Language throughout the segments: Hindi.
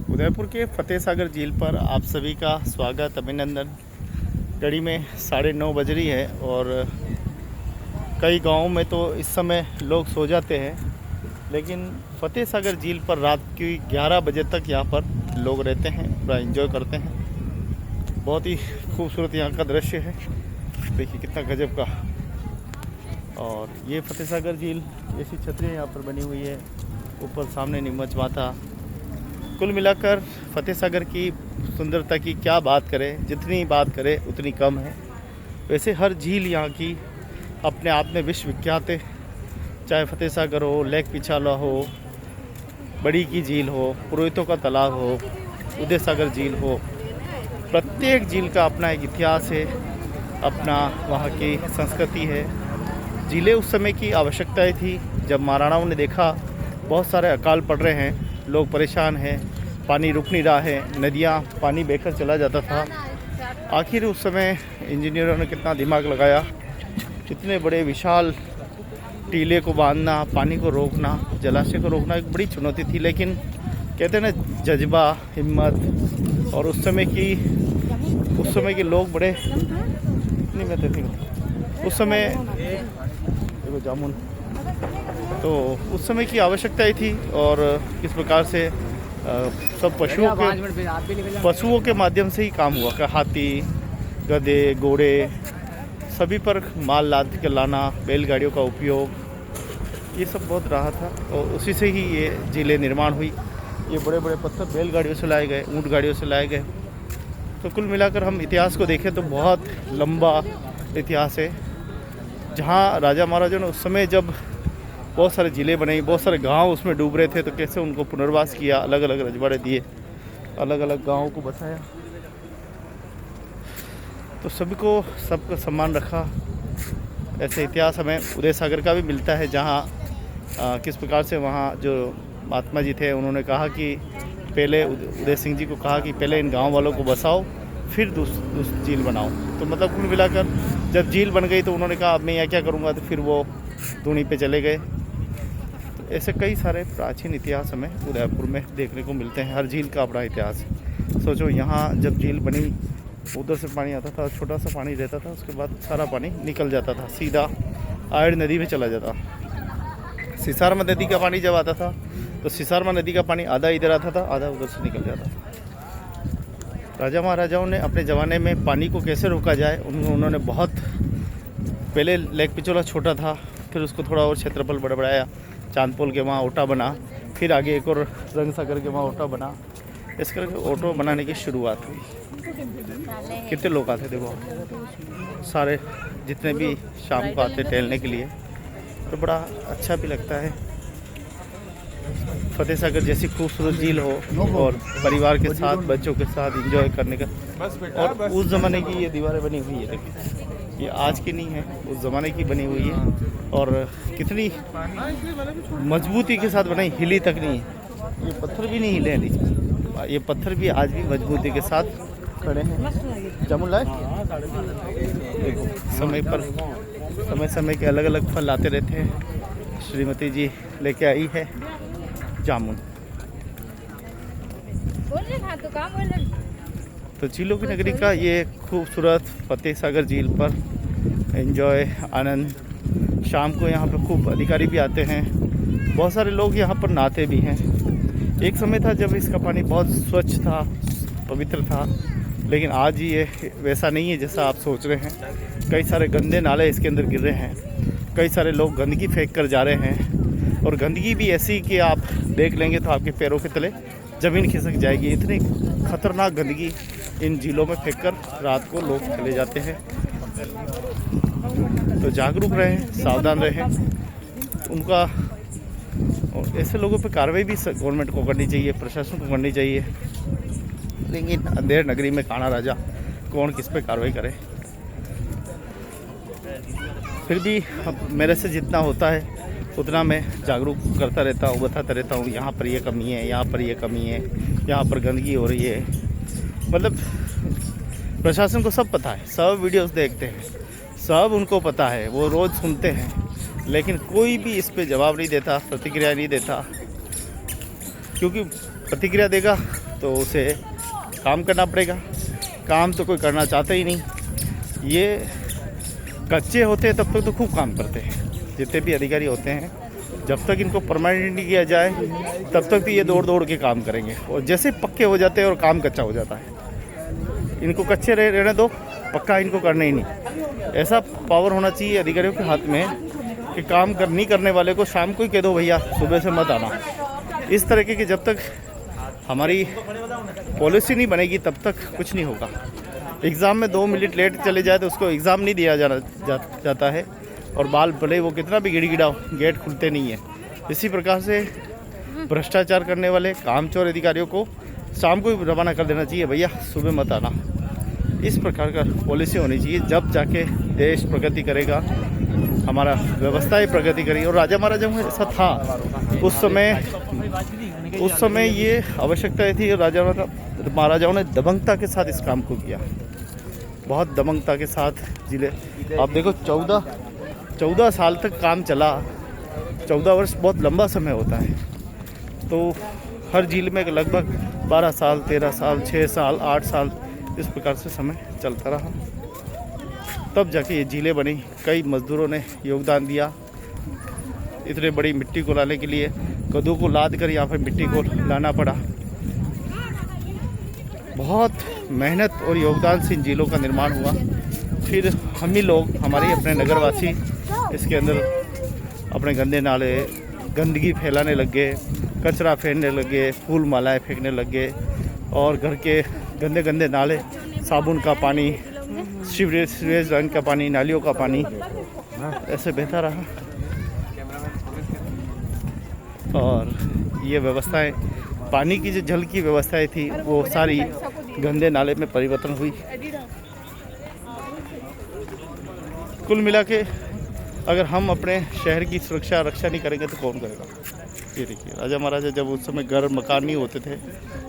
उदयपुर के फतेह सागर झील पर आप सभी का स्वागत, अभिनंदन। घड़ी में 9:30 बज रही है और कई गांवों में तो इस समय लोग सो जाते हैं, लेकिन फतेह सागर झील पर रात की 11 बजे तक यहाँ पर लोग रहते हैं, पूरा एंजॉय करते हैं। बहुत ही खूबसूरत यहाँ का दृश्य है, देखिए कितना गजब का। और ये फतेह सागर झील, ऐसी छतरियाँ यहाँ पर बनी हुई है, ऊपर सामने नीमच माता। कुल मिलाकर फतेह सागर की सुंदरता की क्या बात करें, जितनी बात करें उतनी कम है। वैसे हर झील यहाँ की अपने आप में विश्व विख्यात है, चाहे फतेह सागर हो, लेक पिछाला हो, बड़ी की झील हो, पुरोहितों का तालाब हो, उदय सागर झील हो। प्रत्येक झील का अपना एक इतिहास है, अपना वहाँ की संस्कृति है। झीलें उस समय की आवश्यकताएं थी, जब महाराणाओं ने देखा बहुत सारे अकाल पड़ रहे हैं, लोग परेशान हैं, पानी रुक नहीं रहा है, नदियाँ पानी बहकर चला जाता था। आखिर उस समय इंजीनियरों ने कितना दिमाग लगाया, इतने बड़े विशाल टीले को बांधना, पानी को रोकना, जलाशय को रोकना एक बड़ी चुनौती थी। लेकिन कहते हैं ना, जज्बा, हिम्मत, और उस समय के लोग बड़े नहीं, मैं तो उस समय देखो जामुन, तो उस समय की आवश्यकताएं थी। और किस प्रकार से सब पशुओं के माध्यम से ही काम हुआ कि हाथी, गधे, घोड़े, सभी पर माल लाद के लाना, बैलगाड़ियों का उपयोग, ये सब बहुत रहा था। और उसी से ही ये झीलें निर्माण हुई। ये बड़े बड़े पत्थर बैलगाड़ियों से लाए गए, ऊँट गाड़ियों से लाए गए। तो कुल मिलाकर हम इतिहास को देखें तो बहुत लंबा इतिहास है, जहाँ राजा महाराजों ने उस समय जब बहुत सारे ज़िले बनाई, बहुत सारे गांव उसमें डूब रहे थे, तो कैसे उनको पुनर्वास किया, अलग अलग रजवाड़े दिए, अलग अलग गांवों को बसाया, तो सभी को सबका सम्मान रखा। ऐसे इतिहास हमें उदय सागर का भी मिलता है, जहाँ किस प्रकार से वहाँ जो महात्मा जी थे, उन्होंने कहा कि पहले उदय सिंह जी को कहा कि पहले इन गाँव वालों को बसाओ, फिर दूसरी झील बनाओ। तो मतलब कुल मिलाकर जब झील बन गई तो उन्होंने कहा अब मैं यहाँ क्या करूँगा, तो फिर वो दूनी पे चले गए। ऐसे कई सारे प्राचीन इतिहास हमें उदयपुर में देखने को मिलते हैं। हर झील का अपना इतिहास है। सोचो, यहाँ जब झील बनी, उधर से पानी आता था, छोटा सा पानी रहता था, उसके बाद सारा पानी निकल जाता था, सीधा आयड़ नदी में चला जाता। सिसारमा नदी का पानी जब आता था तो सिसारमा नदी का पानी आधा इधर आता था, आधा उधर से निकल जाता था। राजा महाराजाओं ने अपने ज़माने में पानी को कैसे रोका जाए, उन्होंने बहुत पहले लेक पिछोला छोटा था, फिर उसको थोड़ा और क्षेत्रफल बढ़ाया, चांदपोल के वहाँ ओटा बना, फिर आगे एक और रंग सागर के वहाँ ओटा बना। इस करके ओटो बनाने की शुरुआत हुई। कितने लोग आते देखो, सारे जितने भी शाम को आते टहलने के लिए, तो बड़ा अच्छा भी लगता है। फतेह सागर जैसी खूबसूरत झील हो और परिवार के साथ, बच्चों के साथ एंजॉय करने का। और उस ज़माने की ये दीवारें बनी हुई है, देखिए, ये आज की नहीं है, उस ज़माने की बनी हुई है। और कितनी मजबूती के साथ बनाई, हिली तक नहीं है। ये पत्थर भी नहीं हिले हैं, ये पत्थर भी आज भी मजबूती के साथ खड़े हैं। जामुन लाए देखो, समय समय के अलग अलग फल आते रहते हैं। श्रीमती जी लेके आई है जामुन। तो झीलों की नगरी का ये खूबसूरत फतेह सागर झील पर एंजॉय, आनंद। शाम को यहाँ पर खूब अधिकारी भी आते हैं, बहुत सारे लोग यहाँ पर नहाते भी हैं। एक समय था जब इसका पानी बहुत स्वच्छ था, पवित्र था, लेकिन आज ये वैसा नहीं है जैसा आप सोच रहे हैं। कई सारे गंदे नाले इसके अंदर गिर रहे हैं, कई सारे लोग गंदगी फेंक कर जा रहे हैं, और गंदगी भी ऐसी कि आप देख लेंगे तो आपके पैरों के तले ज़मीन खिसक जाएगी। इतनी खतरनाक गंदगी इन झीलों में फेंक कर रात को लोग चले जाते हैं। तो जागरूक रहें, सावधान रहें। उनका, और ऐसे लोगों पर कार्रवाई भी गवर्नमेंट को करनी चाहिए, प्रशासन को करनी चाहिए। लेकिन अंधेर नगरी में काना राजा, कौन किस पे कार्रवाई करे। फिर भी मेरे से जितना होता है उतना मैं जागरूक करता रहता हूँ, बताता रहता हूँ, यहाँ पर ये कमी है, यहाँ पर ये कमी है, यहाँ पर गंदगी हो रही है। मतलब प्रशासन को सब पता है, सब वीडियोस देखते हैं, सब उनको पता है, वो रोज़ सुनते हैं, लेकिन कोई भी इस पे जवाब नहीं देता, प्रतिक्रिया नहीं देता। क्योंकि प्रतिक्रिया देगा तो उसे काम करना पड़ेगा। काम तो कोई करना चाहता ही नहीं। ये कच्चे होते हैं तब तक तो खूब काम करते हैं, जितने भी अधिकारी होते हैं, जब तक इनको परमानेंट नहीं किया जाए तब तक तो ये दौड़ दौड़ के काम करेंगे। और जैसे पक्के हो जाते हैं और काम कच्चा हो जाता है, इनको कच्चे रहने दो, पक्का इनको करना ही नहीं। ऐसा पावर होना चाहिए अधिकारियों के हाथ में कि काम नहीं करने वाले को शाम को ही कह दो भैया सुबह से मत आना। इस तरीके की जब तक हमारी पॉलिसी नहीं बनेगी तब तक कुछ नहीं होगा। एग्ज़ाम में 2 मिनट लेट चले जाए तो उसको एग्ज़ाम नहीं दिया जाता है, और बाल भले वो कितना भी गिड़गिड़ा गेट खुलते नहीं है। इसी प्रकार से भ्रष्टाचार करने वाले कामचोर अधिकारियों को शाम को ही रवाना कर देना चाहिए, भैया सुबह मत आना। इस प्रकार का पॉलिसी होनी चाहिए, जब जाके देश प्रगति करेगा, हमारा व्यवस्था ही प्रगति करेगी। और राजा महाराजाओं में ऐसा था उस समय ये आवश्यकता थी। राजा महाराजाओं ने दबंगता के साथ इस काम को किया, बहुत दबंगता के साथ। जिले आप देखो 14 साल तक काम चला। 14 वर्ष बहुत लंबा समय होता है, तो हर जिले में लगभग 12 साल, 13 साल, 6 साल, 8 साल इस प्रकार से समय चलता रहा, तब जाके ये जिले बनी। कई मजदूरों ने योगदान दिया। इतने बड़ी मिट्टी को लाने के लिए कदों को लाद कर यहाँ पर मिट्टी को लाना पड़ा। बहुत मेहनत और योगदान से इन जिलों का निर्माण हुआ। फिर हम ही लोग, हमारे अपने नगरवासी इसके अंदर अपने गंदे नाले, गंदगी फैलाने लगे, कचरा फेंकने लगे, फूल मालाएँ फेंकने लगे, और घर के गंदे गंदे नाले, साबुन का पानी, सीवरेज लाइन का पानी, नालियों का पानी ऐसे बहता रहा। और ये व्यवस्थाएं, पानी की जो जल की व्यवस्थाएं थी वो सारी गंदे नाले में परिवर्तन हुई। कुल मिला के अगर हम अपने शहर की सुरक्षा रक्षा नहीं करेंगे तो कौन करेगा। ये देखिए, राजा महाराजा जब उस समय घर मकान नहीं होते थे,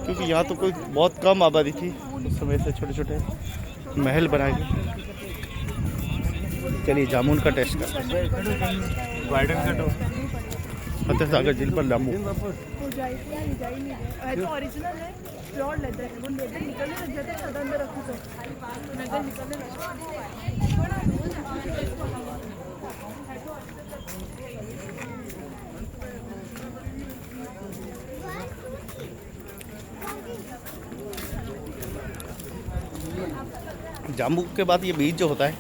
क्योंकि यहाँ तो कोई बहुत कम आबादी थी, उस समय से छोटे छोटे महल बनाए गए। चलिए जामुन का टेस्ट करते हैं। फतेह सागर झील पर जामुन जामुन के बाद ये बीज जो होता है,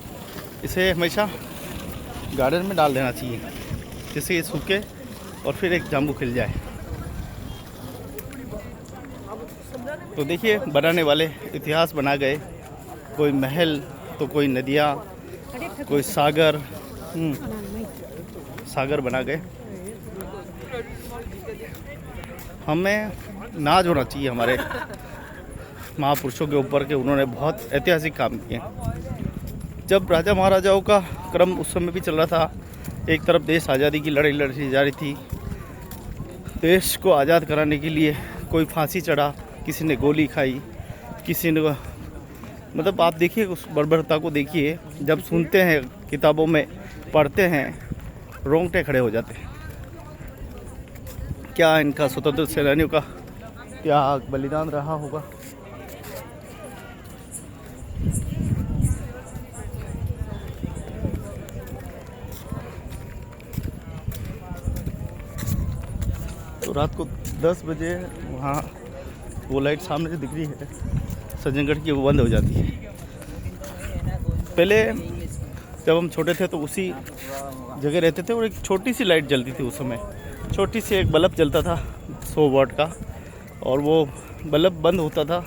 इसे हमेशा गार्डन में डाल देना चाहिए, जिससे ये सूखे और फिर एक जामुन खिल जाए। तो देखिए, बनाने वाले इतिहास बना गए, कोई महल तो कोई नदियाँ, कोई सागर बना गए। हमें नाज होना चाहिए हमारे महापुरुषों के ऊपर कि उन्होंने बहुत ऐतिहासिक काम किए। जब राजा महाराजाओं का क्रम उस समय भी चल रहा था, एक तरफ देश आज़ादी की लड़ाई लड़ी जा रही थी, देश को आज़ाद कराने के लिए कोई फांसी चढ़ा, किसी ने गोली खाई, किसी ने, मतलब आप देखिए उस बर्बरता को देखिए। जब सुनते हैं, किताबों में पढ़ते हैं, रोंगटे खड़े हो जाते हैं। क्या इनका स्वतंत्र सेनानियों का त्याग बलिदान रहा होगा। तो रात को 10 बजे वहाँ वो लाइट सामने जो दिख रही है सज्जनगढ़ की, वो बंद हो जाती है। पहले जब हम छोटे थे तो उसी जगह रहते थे, और एक छोटी सी लाइट जलती थी उस समय, छोटी सी एक बल्ब जलता था 100 वाट का, और वो बल्ब बंद होता था।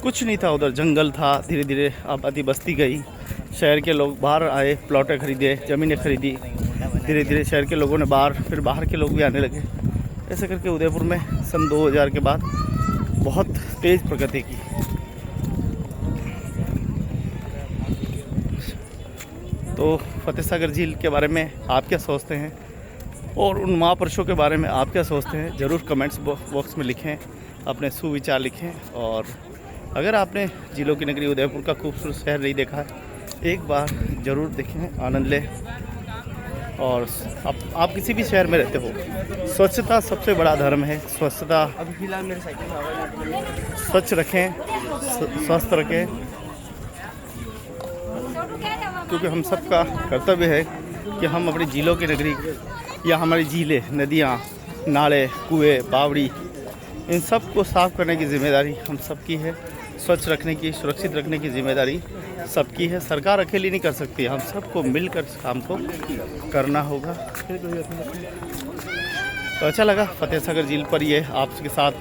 कुछ नहीं था उधर, जंगल था। धीरे धीरे आबादी बसती गई, शहर के लोग बाहर आए, प्लॉटें खरीदे, ज़मीनें खरीदी। धीरे धीरे शहर के लोगों ने फिर बाहर के लोग भी आने लगे। ऐसे करके उदयपुर में सन 2000 के बाद बहुत तेज़ प्रगति की। तो फतेह सागर झील के बारे में आप क्या सोचते हैं, और उन महापुरुषों के बारे में आप क्या सोचते हैं, ज़रूर कमेंट्स बॉक्स में लिखें, अपने सुविचार लिखें। और अगर आपने झीलों की नगरी उदयपुर का खूबसूरत शहर नहीं देखा है, एक बार ज़रूर देखें, आनंद लें। और आप किसी भी शहर में रहते हो, स्वच्छता सबसे बड़ा धर्म है। स्वच्छता स्वच्छ रखें, स्वस्थ रखें, क्योंकि हम सबका कर्तव्य है कि हम अपनी झीलों की नगरी या हमारी झीलें, नदियाँ, नाले, कुएं, बावड़ी, इन सब को साफ़ करने की जिम्मेदारी हम सबकी है। स्वच्छ रखने की, सुरक्षित रखने की जिम्मेदारी सबकी है। सरकार अकेली नहीं कर सकती, हम सबको मिलकर काम को करना होगा। तो अच्छा लगा फतेह सागर झील पर ये आपके साथ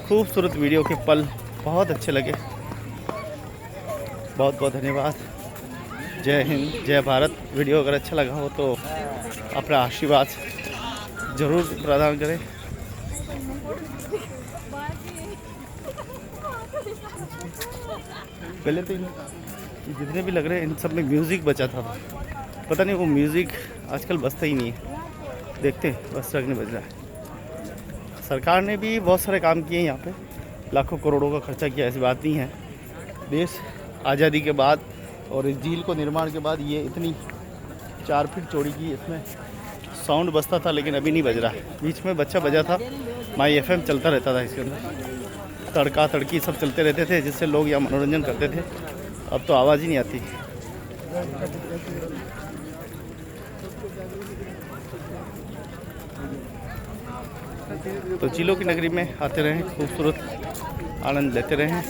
खूबसूरत वीडियो के पल बहुत अच्छे लगे। बहुत बहुत धन्यवाद। जय हिंद, जय भारत। वीडियो अगर अच्छा लगा हो तो अपना आशीर्वाद ज़रूर प्रदान करें। पहले तो जितने भी लग रहे हैं इन सब में म्यूज़िक बचा था, पता नहीं वो म्यूज़िक आजकल बजता ही नहीं है। देखते हैं बस ट्रक नहीं बज रहा है। सरकार ने भी बहुत सारे काम किए हैं यहाँ पे, लाखों करोड़ों का खर्चा किया, ऐसी बात नहीं है। देश आज़ादी के बाद और इस झील को निर्माण के बाद ये इतनी 4 फीट चौड़ी की इसमें साउंड बजता था, लेकिन अभी नहीं बज रहा है। बीच में बच्चा बजा था, माई FM चलता रहता था इसके अंदर, तड़का तड़की सब चलते रहते थे जिससे लोग यहाँ मनोरंजन करते थे। अब तो आवाज़ ही नहीं आती। तो झीलों की नगरी में आते रहें, खूबसूरत आनंद लेते रहें।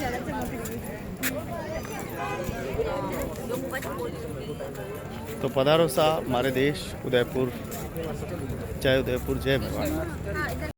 तो पधारो सा हमारे देश उदयपुर। जय उदयपुर, जय भगवान।